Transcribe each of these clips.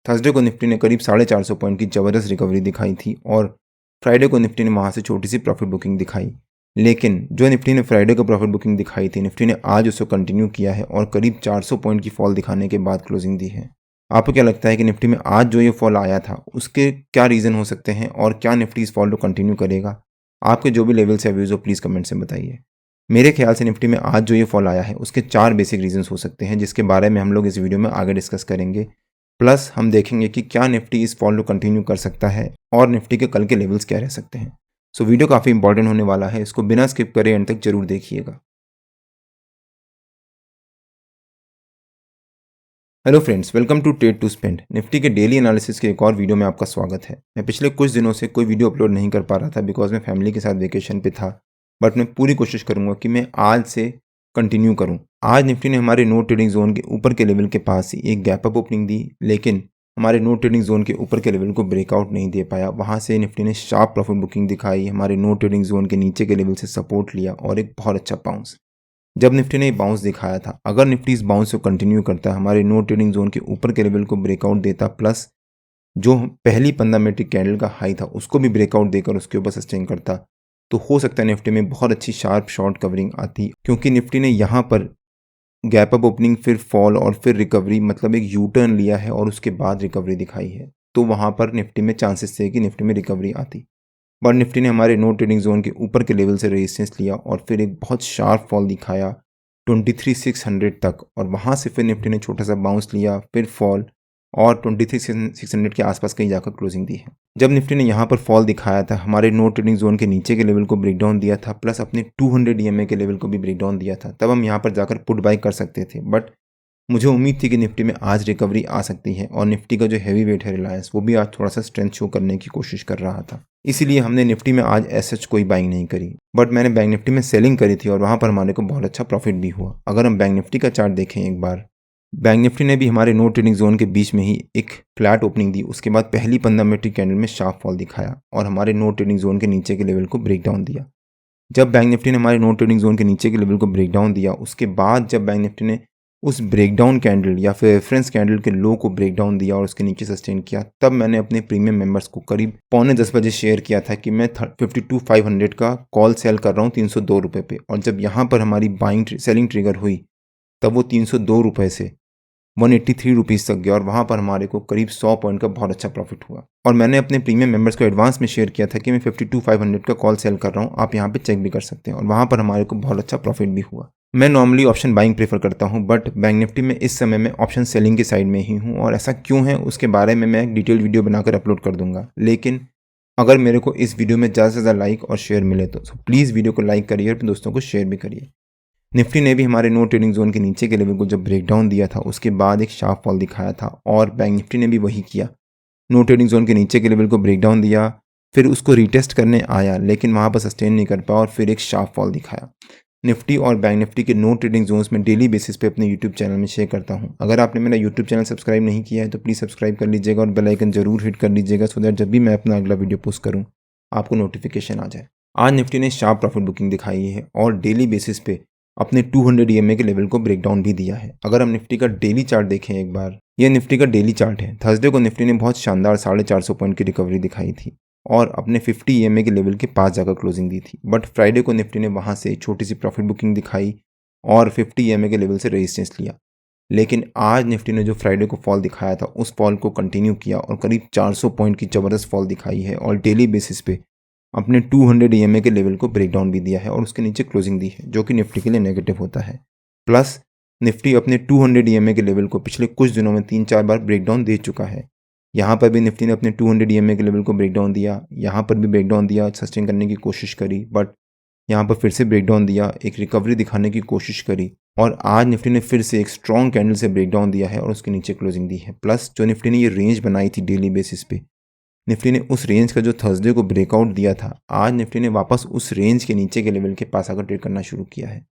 Thursday को Nifty ने करीब 450 पॉइंट की ज़बरदस्त रिकवरी दिखाई थी और फ्राइडे को निफ्टी ने वहाँ से छोटी सी प्रॉफिट बुकिंग दिखाई। लेकिन जो निफ्टी ने फ्राइडे को प्रॉफिट बुकिंग दिखाई थी, निफ्टी ने आज उसको कंटिन्यू किया है और करीब 400 पॉइंट की फॉल दिखाने के बाद क्लोजिंग दी है। आपको क्या लगता है कि निफ्टी में आज जो ये फॉल आया था उसके क्या रीज़न हो सकते हैं और क्या निफ्टी इस फॉल को कंटिन्यू करेगा? आपके जो भी लेवल से व्यूज़ हो प्लीज़ कमेंट से बताइए। मेरे ख्याल से निफ्टी में आज जो ये फॉल आया है उसके 4 बेसिक रीजंस हो सकते हैं, जिसके बारे में हम लोग इस वीडियो में आगे डिस्कस करेंगे। प्लस हम देखेंगे कि क्या निफ्टी इस फॉल को कंटिन्यू कर सकता है और निफ्टी के कल के लेवल्स क्या रह सकते हैं। सो वीडियो काफ़ी इंपॉर्टेंट होने वाला है, इसको बिना स्किप करे एंड तक जरूर देखिएगा। Hello friends, welcome to trade to spend. Nifty के डेली एनालिसिस के एक और वीडियो में आपका स्वागत है। मैं पिछले कुछ दिनों से कोई वीडियो अपलोड नहीं कर पा रहा था बिकॉज मैं फैमिली के साथ वेकेशन पे था, बट मैं पूरी कोशिश करूंगा कि मैं आज से कंटिन्यू करूं। आज निफ्टी ने हमारे नो ट्रेडिंग जोन के ऊपर के लेवल के पास ही एक गैप अप ओपनिंग दी, लेकिन हमारे नो ट्रेडिंग जोन के ऊपर के लेवल को ब्रेकआउट नहीं दे पाया। वहाँ से निफ्टी ने शार्प प्रॉफिट बुकिंग दिखाई, हमारे नो ट्रेडिंग जोन के नीचे के लेवल से सपोर्ट लिया और एक बहुत अच्छा बाउंस। जब निफ्टी ने बाउंस दिखाया था, अगर निफ्टी इस बाउंस को कंटिन्यू करता, हमारे नो ट्रेडिंग जोन के ऊपर के लेवल को ब्रेकआउट देता, प्लस जो पहली 15 मिनट कैंडल का हाई था उसको भी ब्रेकआउट देकर उसके ऊपर सस्टेन करता, तो हो सकता है निफ्टी में बहुत अच्छी शार्प शॉर्ट कवरिंग आती। क्योंकि निफ्टी ने यहाँ पर गैप अप ओपनिंग, फिर फॉल और फिर रिकवरी, मतलब एक यू टर्न लिया है और उसके बाद रिकवरी दिखाई है, तो वहाँ पर निफ्टी में चांसेस थे कि निफ्टी में रिकवरी आती। बट निफ्टी ने हमारे नो ट्रेडिंग जोन के ऊपर के लेवल से रेजिस्टेंस लिया और फिर एक बहुत शार्प फॉल दिखाया 23,600 तक, और वहाँ से फिर निफ्टी ने छोटा सा बाउंस लिया, फिर फॉल और 23,600 के आसपास कहीं जाकर क्लोजिंग दी है। जब निफ्टी ने यहाँ पर फॉल दिखाया था, हमारे नो ट्रेडिंग जोन के नीचे के लेवल को ब्रेकडाउन दिया था, प्लस अपने 200 EMA के लेवल को भी ब्रेकडाउन दिया था, तब हम यहाँ पर जाकर पुट बाई कर सकते थे। बट मुझे उम्मीद थी कि निफ्टी में आज रिकवरी आ सकती है और निफ्टी का जो हैवी वेट है रिलायंस, वो भी आज थोड़ा सा स्ट्रेंथ शो करने की कोशिश कर रहा था। इसीलिए हमने निफ्टी में आज एसएच कोई बाइंग नहीं करी, बट मैंने बैंक निफ्टी में सेलिंग करी थी और वहाँ पर हमारे को बहुत अच्छा प्रॉफिट भी हुआ। अगर हम बैंक निफ्टी का चार्ट देखें एक बार, बैंक निफ्टी ने भी हमारे नो ट्रेडिंग जोन के बीच में ही एक फ्लैट ओपनिंग दी, उसके बाद पहली 15 मिनट कैंडल में शार्प फॉल दिखाया और हमारे नो ट्रेडिंग जोन के नीचे के लेवल को ब्रेक डाउन दिया। जब बैंक निफ्टी ने हमारे नो ट्रेडिंग जोन के नीचे के लेवल को ब्रेक डाउन दिया, उसके बाद जब बैंक निफ्टी ने उस ब्रेकडाउन कैंडल या फिर रेफरेंस कैंडल के लो को ब्रेकडाउन दिया और उसके नीचे सस्टेन किया, तब मैंने अपने प्रीमियम मेंबर्स को करीब 9:45 बजे शेयर किया था कि मैं 52,500 का कॉल सेल कर रहा हूँ 302 रुपये पे। और जब यहाँ पर हमारी बाइंग सेलिंग ट्रिगर हुई, तब वो 302 रुपये से 183 रुपीज़ तक गया और वहाँ पर हमारे को करीब 100 पॉइंट का बहुत अच्छा प्रॉफिट हुआ। और मैंने अपने प्रीमियम मेंबर्स को एडवांस में शेयर किया था कि मैं 52,500 का कॉल सेल कर रहा हूँ, आप यहाँ पे चेक भी कर सकते हैं, और वहाँ पर हमारे को बहुत अच्छा प्रॉफिट भी हुआ। मैं नॉर्मली ऑप्शन बाइंग प्रेफर करता हूँ, बट बैंक निफ्टी में इस समय मैं ऑप्शन सेलिंग के साइड में ही हूँ, और ऐसा क्यों है उसके बारे में मैं एक डिटेल वीडियो बनाकर अपलोड कर दूंगा। लेकिन अगर मेरे को इस वीडियो में ज़्यादा से ज़्यादा लाइक और शेयर मिले तो प्लीज़ वीडियो को लाइक करिए और अपने दोस्तों को शेयर भी करिए। निफ्टी ने भी हमारे नो ट्रेडिंग जोन के नीचे के लेवल को जब ब्रेकडाउन दिया था, उसके बाद एक शार्प फॉल दिखाया था, और बैंक निफ्टी ने भी वही किया। नो ट्रेडिंग जोन के नीचे के लेवल को ब्रेकडाउन दिया, फिर उसको रीटेस्ट करने आया, लेकिन वहाँ पर सस्टेन नहीं कर पाया और फिर एक शार्प फॉल दिखाया। निफ्टी और बैंक निफ्टी के नो ट्रेडिंग जोन्स में डेली बेसिस पे अपने यूट्यूब चैनल में शेयर करता हूँ। अगर आपने मेरा यूट्यूब चैनल सब्सक्राइब नहीं किया है तो प्लीज़ सब्सक्राइब कर लीजिएगा और बेल आइकन जरूर हिट कर लीजिएगा, सो दैट जब भी मैं अपना अगला वीडियो पोस्ट करूँ आपको नोटिफिकेशन आ जाए। आज निफ्टी ने शार्प प्रॉफिट बुकिंग दिखाई है और डेली बेसिस पे अपने 200 EMA के लेवल को ब्रेकडाउन भी दिया है। अगर हम निफ्टी का डेली चार्ट देखें एक बार, यह निफ्टी का डेली चार्ट है। थर्सडे को निफ्टी ने बहुत शानदार 450 पॉइंट की रिकवरी दिखाई थी और अपने 50 EMA के लेवल के पास जाकर क्लोजिंग दी थी। बट फ्राइडे को निफ्टी ने वहाँ से छोटी सी प्रॉफिट बुकिंग दिखाई और 50 EMA के लेवल से रेजिस्टेंस लिया। लेकिन आज निफ्टी ने जो फ्राइडे को फॉल दिखाया था उस फॉल को कंटिन्यू किया और करीब 400 पॉइंट की ज़बरदस्त फॉल दिखाई है और डेली बेसिस पे अपने 200 EMA के लेवल को ब्रेकडाउन भी दिया है और उसके नीचे क्लोजिंग दी है, जो कि निफ्टी के लिए नेगेटिव होता है। प्लस निफ्टी अपने 200 EMA के लेवल को पिछले कुछ दिनों में 3-4 बार ब्रेकडाउन दे चुका है। यहाँ पर भी निफ्टी ने अपने 200 EMA के लेवल को ब्रेकडाउन दिया, यहाँ पर भी ब्रेकडाउन दिया, सस्टेन करने की कोशिश करी, बट यहाँ पर फिर से ब्रेकडाउन दिया, एक रिकवरी दिखाने की कोशिश करी, और आज निफ्टी ने फिर से एक स्ट्रॉन्ग कैंडल से ब्रेकडाउन दिया है और उसके नीचे क्लोजिंग दी है। प्लस जो निफ्टी ने ये रेंज बनाई थी डेली बेसिस पे, निफ्टी ने उस रेंज का जो थर्सडे को ब्रेकआउट दिया था, आज निफ्टी ने वापस उस रेंज के नीचे के लेवल के पास आकर ट्रेड करना शुरू किया है।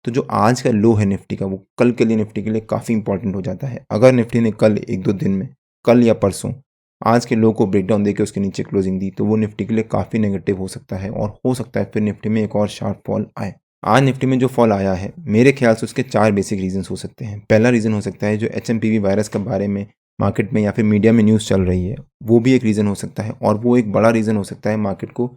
तो जो आज का लो है निफ्टी का, वो कल के लिए निफ्टी के लिए काफ़ी इंपॉर्टेंट हो जाता है। अगर निफ्टी ने कल 1-2 दिन में, कल या परसों, आज के लो को ब्रेकडाउन देकर उसके नीचे क्लोजिंग दी, तो वो निफ्टी के लिए काफ़ी नेगेटिव हो सकता है और हो सकता है फिर निफ्टी में एक और शार्प फॉल आए। आज निफ्टी में जो फॉल आया है, मेरे ख्याल से उसके 4 बेसिक रीजंस हो सकते हैं। पहला रीज़न हो सकता है जो HMPV वायरस के बारे में मार्केट में या फिर मीडिया में न्यूज़ चल रही है, वो भी एक रीज़न हो सकता है। और वो एक बड़ा रीज़न हो सकता है मार्केट को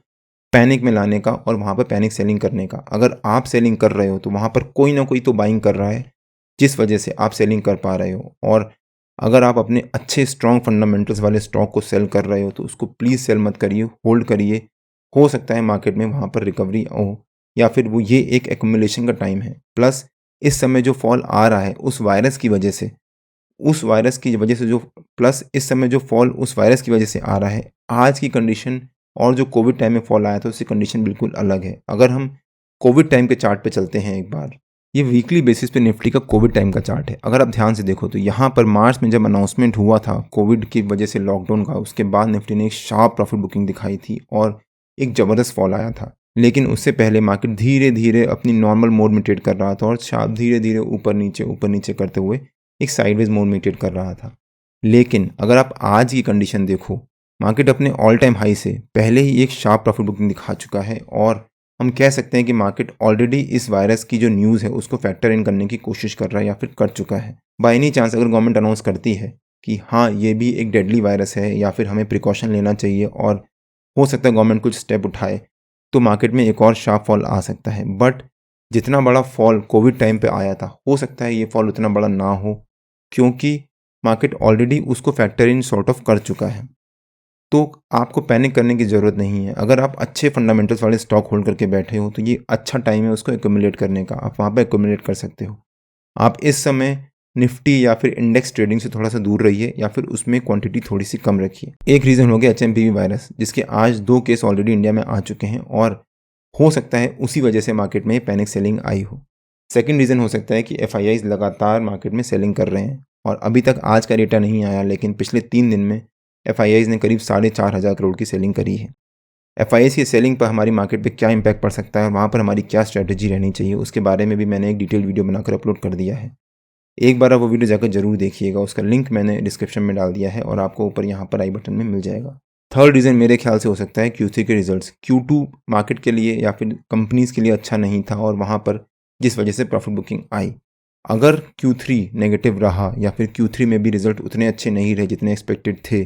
पैनिक में लाने का और वहाँ पर पैनिक सेलिंग करने का। अगर आप सेलिंग कर रहे हो तो वहाँ पर कोई ना कोई तो बाइंग कर रहा है, जिस वजह से आप सेलिंग कर पा रहे हो। और अगर आप अपने अच्छे स्ट्रॉन्ग फंडामेंटल्स वाले स्टॉक को सेल कर रहे हो तो उसको प्लीज़ सेल मत करिए, होल्ड करिए। हो सकता है मार्केट में वहाँ पर रिकवरी हो, या फिर वो ये एक एक्यूमुलेशन का टाइम है। प्लस इस समय जो फॉल आ रहा है उस वायरस की वजह से, जो प्लस इस समय जो फॉल उस वायरस की वजह से आ रहा है, आज की कंडीशन और जो कोविड टाइम में फॉल आया था उससे कंडीशन बिल्कुल अलग है। अगर हम कोविड टाइम के चार्ट पे चलते हैं एक बार, ये वीकली बेसिस पे निफ्टी का कोविड टाइम का चार्ट है। अगर आप ध्यान से देखो तो यहाँ पर मार्च में जब अनाउंसमेंट हुआ था कोविड की वजह से लॉकडाउन का, उसके बाद निफ्टी ने एक शार्प प्रॉफिट बुकिंग दिखाई थी और एक ज़बरदस्त फॉल आया था। लेकिन उससे पहले मार्केट धीरे धीरे अपनी नॉर्मल मोड में ट्रेड कर रहा था और शार्प धीरे धीरे ऊपर नीचे करते हुए एक साइडवेज मोड में ट्रेड कर रहा था। लेकिन अगर आप आज की कंडीशन देखो, मार्केट अपने ऑल टाइम हाई से पहले ही एक शार्प प्रॉफिट बुकिंग दिखा चुका है और हम कह सकते हैं कि मार्केट ऑलरेडी इस वायरस की जो न्यूज़ है उसको फैक्टर इन करने की कोशिश कर रहा है या फिर कर चुका है। बाय एनी चांस अगर गवर्नमेंट अनाउंस करती है कि हाँ ये भी एक डेडली वायरस है या फिर हमें प्रिकॉशन लेना चाहिए और हो सकता है गवर्नमेंट कुछ स्टेप उठाए, तो मार्केट में एक और शार्प फॉल आ सकता है। बट जितना बड़ा फॉल कोविड टाइम पे आया था, हो सकता है ये फॉल उतना बड़ा ना हो, क्योंकि मार्केट ऑलरेडी उसको फैक्टर इन सॉर्ट ऑफ कर चुका है। तो आपको पैनिक करने की ज़रूरत नहीं है। अगर आप अच्छे फंडामेंटल्स वाले स्टॉक होल्ड करके बैठे हो तो ये अच्छा टाइम है उसको एक्यूमुलेट करने का, आप वहाँ पे एक्यूमुलेट कर सकते हो। आप इस समय निफ्टी या फिर इंडेक्स ट्रेडिंग से थोड़ा सा दूर रहिए या फिर उसमें क्वांटिटी थोड़ी सी कम रखिए। एक रीज़न हो गया HMPV वायरस, जिसके आज 2 केस ऑलरेडी इंडिया में आ चुके हैं और हो सकता है उसी वजह से मार्केट में पैनिक सेलिंग आई हो। सेकेंड रीज़न हो सकता है कि FIIs लगातार मार्केट में सेलिंग कर रहे हैं और अभी तक आज का डेटा नहीं आया, लेकिन पिछले 3 दिन में FIIs ने करीब 4,500 करोड़ की सेलिंग करी है। FIIs की सेलिंग पर हमारी मार्केट पे क्या इम्पैक्ट पड़ सकता है और वहाँ पर हमारी क्या स्ट्रैटेजी रहनी चाहिए, उसके बारे में भी मैंने एक डिटेल वीडियो बनाकर अपलोड कर दिया है। एक बार आप वो वीडियो जाकर जरूर देखिएगा, उसका लिंक मैंने डिस्क्रिप्शन में डाल दिया है और आपको ऊपर यहाँ पर आई बटन में मिल जाएगा। थर्ड रीज़न मेरे ख्याल से हो सकता है Q3 के रिजल्ट्स। Q2 मार्केट के लिए या फिर कंपनीज़ के लिए अच्छा नहीं था और वहाँ पर जिस वजह से प्रॉफिट बुकिंग आई। अगर Q3 नेगेटिव रहा या फिर Q3 में भी रिजल्ट उतने अच्छे नहीं रहे जितने एक्सपेक्टेड थे,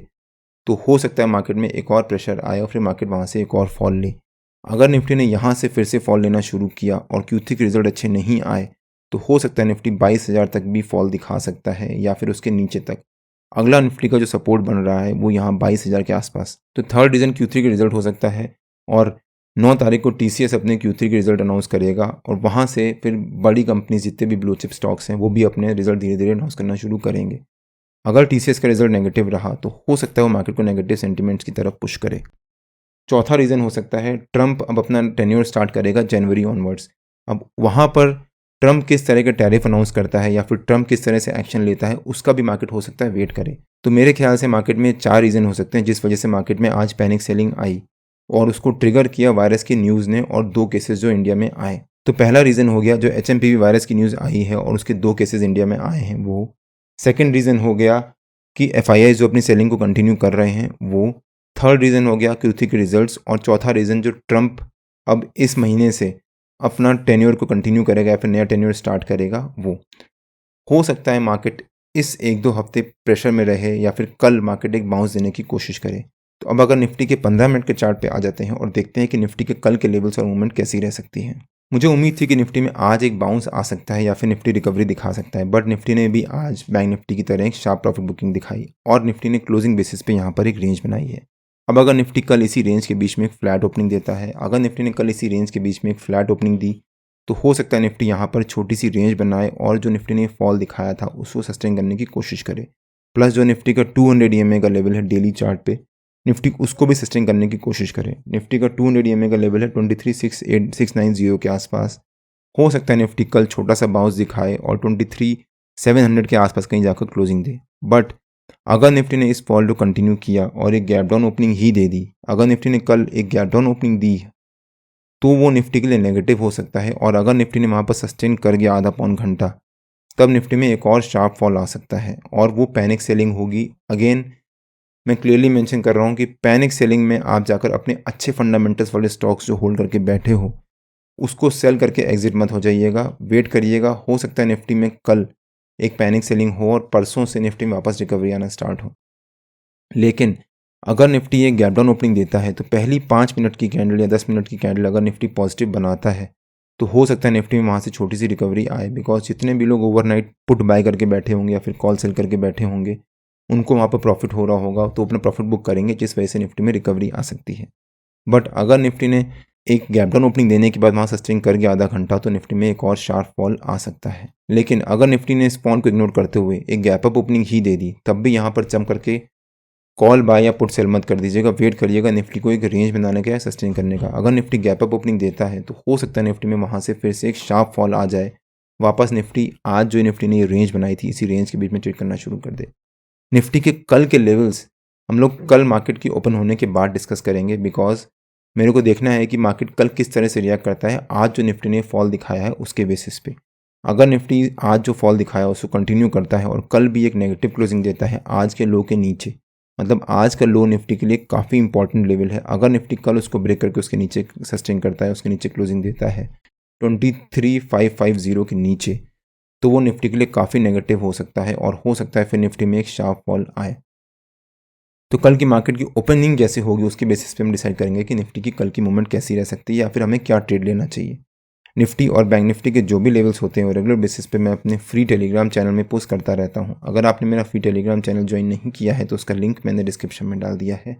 तो हो सकता है मार्केट में एक और प्रेशर आए और फिर मार्केट वहाँ से एक और फॉल ले। अगर निफ्टी ने यहाँ से फिर से फॉल लेना शुरू किया और Q3 के रिजल्ट अच्छे नहीं आए, तो हो सकता है निफ्टी 22,000 तक भी फॉल दिखा सकता है या फिर उसके नीचे तक। अगला निफ्टी का जो सपोर्ट बन रहा है वो यहाँ 22,000 के आसपास। तो थर्ड रीज़न Q3 के रिजल्ट हो सकता है और 9 तारीख को TCS अपने Q3 के रिजल्ट अनाउंस करेगा और वहाँ से फिर बड़ी कंपनी जितने भी ब्लू चिप स्टॉक्स हैं वो भी अपने रिजल्ट धीरे धीरे अनाउंस करना शुरू करेंगे। अगर TCS का रिजल्ट नेगेटिव रहा तो हो सकता है वो मार्केट को नेगेटिव सेंटिमेंट्स की तरफ पुश करे। चौथा रीज़न हो सकता है ट्रंप अब अपना टेन्योर स्टार्ट करेगा जनवरी ऑनवर्ड्स। अब वहाँ पर ट्रंप किस तरह के टैरिफ अनाउंस करता है या फिर ट्रंप किस तरह से एक्शन लेता है, उसका भी मार्केट हो सकता है वेट करे। तो मेरे ख्याल से मार्केट में 4 रीज़न हो सकते हैं जिस वजह से मार्केट में आज पैनिक सेलिंग आई और उसको ट्रिगर किया वायरस की न्यूज़ ने और 2 केसेस जो इंडिया में आए। तो पहला रीज़न हो गया जो HMPV वायरस की न्यूज़ आई है और उसके 2 केसेस इंडिया में आए हैं वो। सेकेंड रीज़न हो गया कि FII जो अपनी सेलिंग को कंटिन्यू कर रहे हैं वो। थर्ड रीज़न हो गया Q3 के रिजल्ट्स और चौथा रीज़न जो ट्रंप अब इस महीने से अपना टेन्योर को कंटिन्यू करेगा या फिर नया टेन्योर स्टार्ट करेगा वो। हो सकता है मार्केट इस 1-2 हफ्ते प्रेशर में रहे या फिर कल मार्केट एक बाउंस देने की कोशिश करे। तो अब अगर निफ्टी के 15 मिनट के चार्ट पे आ जाते हैं और देखते हैं कि निफ्टी के कल के लेवल्स और मूवमेंट कैसी रह सकती है। मुझे उम्मीद थी कि निफ्टी में आज एक बाउंस आ सकता है या फिर निफ्टी रिकवरी दिखा सकता है, बट निफ्टी ने भी आज बैंक निफ्टी की तरह एक शार्प प्रॉफिट बुकिंग दिखाई और निफ्टी ने क्लोजिंग बेसिस पे यहाँ पर एक रेंज बनाई है। अब अगर निफ्टी कल इसी रेंज के बीच में एक फ्लैट ओपनिंग देता है, अगर निफ्टी ने कल इसी रेंज के बीच में एक फ्लैट ओपनिंग दी, तो हो सकता है निफ्टी यहाँ पर छोटी सी रेंज बनाए और जो निफ्टी ने फॉल दिखाया था उसको सस्टेन करने की कोशिश करे। प्लस जो निफ्टी का 200 EMA का लेवल है डेली चार्ट पे, निफ्टी उसको भी सस्टेन करने की कोशिश करे। निफ्टी का 200 EMA का लेवल है 23,690 के आसपास। हो सकता है निफ्टी कल छोटा सा बाउंस दिखाए और 23,700 के आसपास कहीं जाकर क्लोजिंग दे। बट अगर निफ्टी ने इस फॉल को कंटिन्यू किया और एक गैप डाउन ओपनिंग ही दे दी, अगर निफ्टी ने कल एक गैप डाउन ओपनिंग दी तो वो निफ्टी के लिए नेगेटिव हो सकता है और अगर निफ्टी ने वहाँ पर सस्टेन कर गया आधा पौन घंटा, तब निफ्टी में एक और शार्प फॉल आ सकता है और वो पैनिक सेलिंग होगी। अगेन मैं क्लियरली मेंशन कर रहा हूँ कि पैनिक सेलिंग में आप जाकर अपने अच्छे फंडामेंटल्स वाले स्टॉक्स जो होल्ड करके बैठे हो उसको सेल करके एग्जिट मत हो जाइएगा, वेट करिएगा। हो सकता है निफ्टी में कल एक पैनिक सेलिंग हो और परसों से निफ्टी में वापस रिकवरी आना स्टार्ट हो। लेकिन अगर निफ्टी एक गैप डाउन ओपनिंग देता है तो पहली 5 मिनट की कैंडल या 10 मिनट की कैंडल अगर निफ्टी पॉजिटिव बनाता है तो हो सकता है निफ्टी में वहाँ से छोटी सी रिकवरी आए, बिकॉज जितने भी लोग ओवरनाइट पुट बाय करके बैठे होंगे या फिर कॉल सेल करके बैठे होंगे उनको वहाँ पर प्रॉफिट हो रहा होगा, तो अपना प्रॉफिट बुक करेंगे, जिस वजह से निफ्टी में रिकवरी आ सकती है। बट अगर निफ्टी ने एक गैप डाउन ओपनिंग देने के बाद वहाँ सस्टेन कर गया आधा घंटा तो निफ्टी में एक और शार्प फॉल आ सकता है। लेकिन अगर निफ्टी ने इस पॉइंट को इग्नोर करते हुए एक गैप अप ओपनिंग ही दे दी तब भी यहाँ पर जम करके कॉल बाय या पुट सेल मत कर दीजिएगा, वेट करिएगा निफ्टी को एक रेंज बनाने का या सस्टेन करने का। अगर निफ्टी गैप अप ओपनिंग देता है तो हो सकता है निफ्टी में वहाँ से फिर से एक शार्प फॉल आ जाए, वापस निफ्टी आज जो निफ्टी ने ये रेंज बनाई थी इसी रेंज के बीच में ट्रेड करना शुरू कर दे। निफ्टी के कल के लेवल्स हम लोग कल मार्केट की ओपन होने के बाद डिस्कस करेंगे, बिकॉज मेरे को देखना है कि मार्केट कल किस तरह से रिएक्ट करता है आज जो निफ्टी ने फॉल दिखाया है उसके बेसिस पे। अगर निफ्टी आज जो फॉल दिखाया उसको कंटिन्यू करता है और कल भी एक नेगेटिव क्लोजिंग देता है आज के लो के नीचे, मतलब आज का लो निफ्टी के लिए काफ़ी इंपॉर्टेंट लेवल है। अगर निफ्टी कल उसको ब्रेक करके उसके नीचे सस्टेन करता है, उसके नीचे क्लोजिंग देता है 23,550 के नीचे, तो वो निफ्टी के लिए काफ़ी नेगेटिव हो सकता है और हो सकता है फिर निफ्टी में एक शार्प फॉल आए। तो कल की मार्केट की ओपनिंग जैसे होगी उसके बेसिस पे हम डिसाइड करेंगे कि निफ्टी की कल की मूवमेंट कैसी रह सकती है या फिर हमें क्या ट्रेड लेना चाहिए। निफ्टी और बैंक निफ्टी के जो भी लेवल्स होते हैं वो रेगुलर बेसिस पे मैं अपने फ्री टेलीग्राम चैनल में पोस्ट करता रहता हूँ। अगर आपने मेरा फ्री टेलीग्राम चैनल ज्वाइन नहीं किया है तो उसका लिंक मैंने डिस्क्रिप्शन में डाल दिया है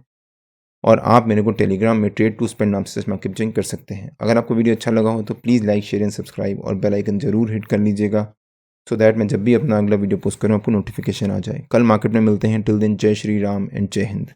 और आप मेरे को टेलीग्राम में ट्रेड टू स्पेंड नाम से मार्केट ज्वाइन कर सकते हैं। अगर आपको वीडियो अच्छा लगा हो तो please like share and subscribe और बेल आइकन जरूर हिट कर लीजिएगा, सो दैट मैं जब भी अपना अगला वीडियो पोस्ट करूँ आपको नोटिफिकेशन आ जाए। कल मार्केट में मिलते हैं, टिल दिन जय श्री राम एंड जय हिंद।